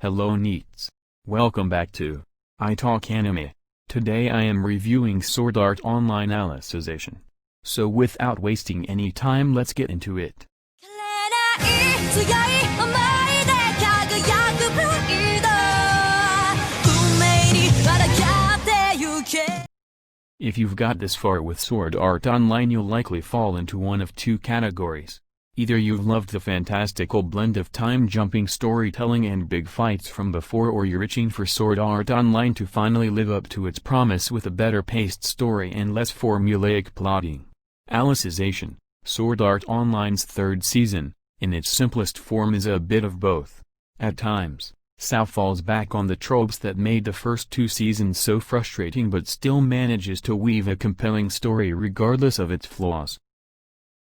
Hello neets. Welcome back to I Talk Anime. Today I am reviewing Sword Art Online Alicization. So without wasting any time, let's get into it. If you've got this far with Sword Art Online, you'll likely fall into one of two categories. Either you've loved the fantastical blend of time-jumping storytelling and big fights from before, or you're itching for Sword Art Online to finally live up to its promise with a better-paced story and less formulaic plotting. Alicization, Sword Art Online's third season, in its simplest form, is a bit of both. At times, SAO falls back on the tropes that made the first two seasons so frustrating, but still manages to weave a compelling story regardless of its flaws.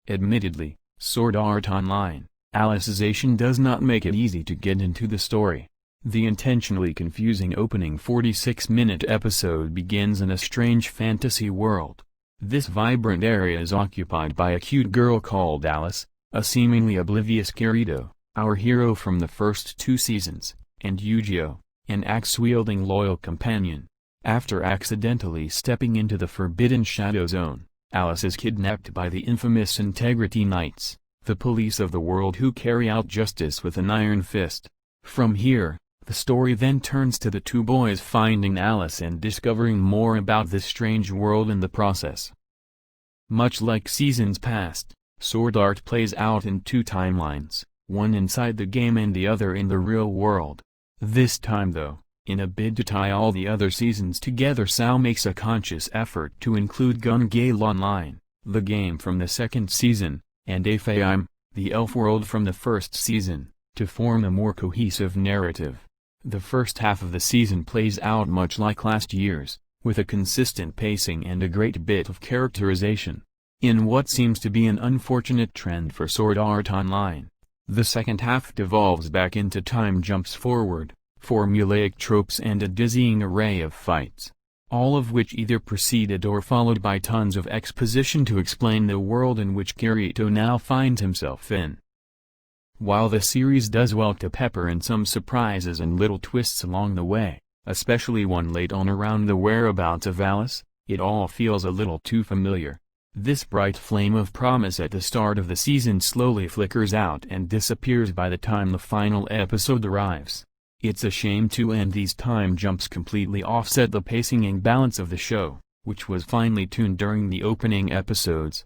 Admittedly, Sword Art Online Alicization does not make it easy to get into the story. The intentionally confusing opening 46-minute episode begins in a strange fantasy world. This vibrant area is occupied by a cute girl called Alice, a seemingly oblivious Kirito, our hero from the first two seasons, and Yu-Gi-Oh, an axe-wielding loyal companion. After accidentally stepping into the Forbidden Shadow Zone, Alice is kidnapped by the infamous Integrity Knights, the police of the world who carry out justice with an iron fist. From here, the story then turns to the two boys finding Alice and discovering more about this strange world in the process. Much like seasons past, Sword Art plays out in two timelines, one inside the game and the other in the real world. This time though, in a bid to tie all the other seasons together, SAO makes a conscious effort to include Gale Online, the game from the second season, and Afaim, the elf world from the first season, to form a more cohesive narrative. The first half of the season plays out much like last year's, with a consistent pacing and a great bit of characterization. In what seems to be an unfortunate trend for Sword Art Online, the second half devolves back into time jumps forward, formulaic tropes and a dizzying array of fights, all of which either preceded or followed by tons of exposition to explain the world in which Kirito now finds himself in. While the series does well to pepper in some surprises and little twists along the way, especially one late on around the whereabouts of Alice, it all feels a little too familiar. This bright flame of promise at the start of the season slowly flickers out and disappears by the time the final episode arrives. It's a shame too, and these time jumps completely offset the pacing and balance of the show, which was finely tuned during the opening episodes.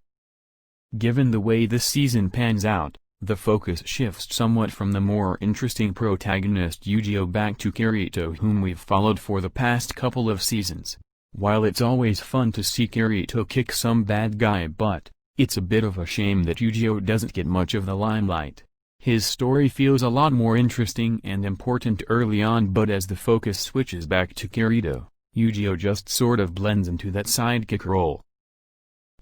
Given the way this season pans out, the focus shifts somewhat from the more interesting protagonist Yu-Gi-Oh back to Kirito, whom we've followed for the past couple of seasons. While it's always fun to see Kirito kick some bad guy butt, it's a bit of a shame that Yu-Gi-Oh doesn't get much of the limelight. His story feels a lot more interesting and important early on, but as the focus switches back to Kirito, Yu-Gi-Oh just sort of blends into that sidekick role.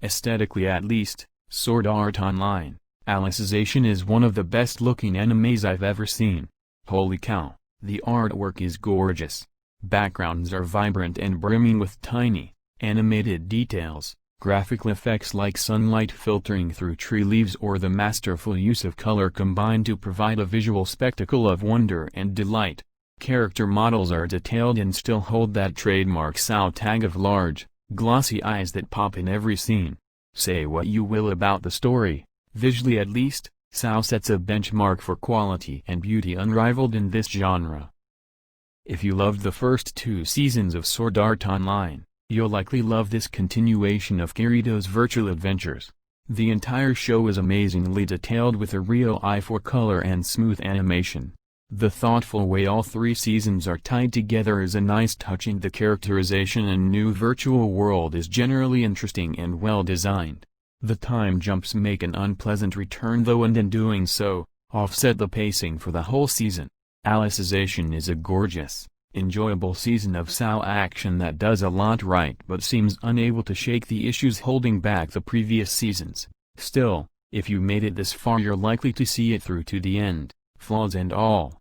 Aesthetically at least, Sword Art Online Alicization is one of the best-looking animes I've ever seen. Holy cow, the artwork is gorgeous. Backgrounds are vibrant and brimming with tiny, animated details. Graphical effects like sunlight filtering through tree leaves or the masterful use of color combine to provide a visual spectacle of wonder and delight. Character models are detailed and still hold that trademark SAO tag of large, glossy eyes that pop in every scene. Say what you will about the story, visually at least, SAO sets a benchmark for quality and beauty unrivaled in this genre. If you loved the first two seasons of Sword Art Online, you'll likely love this continuation of Kirito's virtual adventures. The entire show is amazingly detailed with a real eye for color and smooth animation. The thoughtful way all three seasons are tied together is a nice touch, and the characterization and new virtual world is generally interesting and well designed. The time jumps make an unpleasant return though, and in doing so, offset the pacing for the whole season. Alicization is a gorgeous, enjoyable season of SAO action that does a lot right but seems unable to shake the issues holding back the previous seasons. Still, if you made it this far, you're likely to see it through to the end, flaws and all.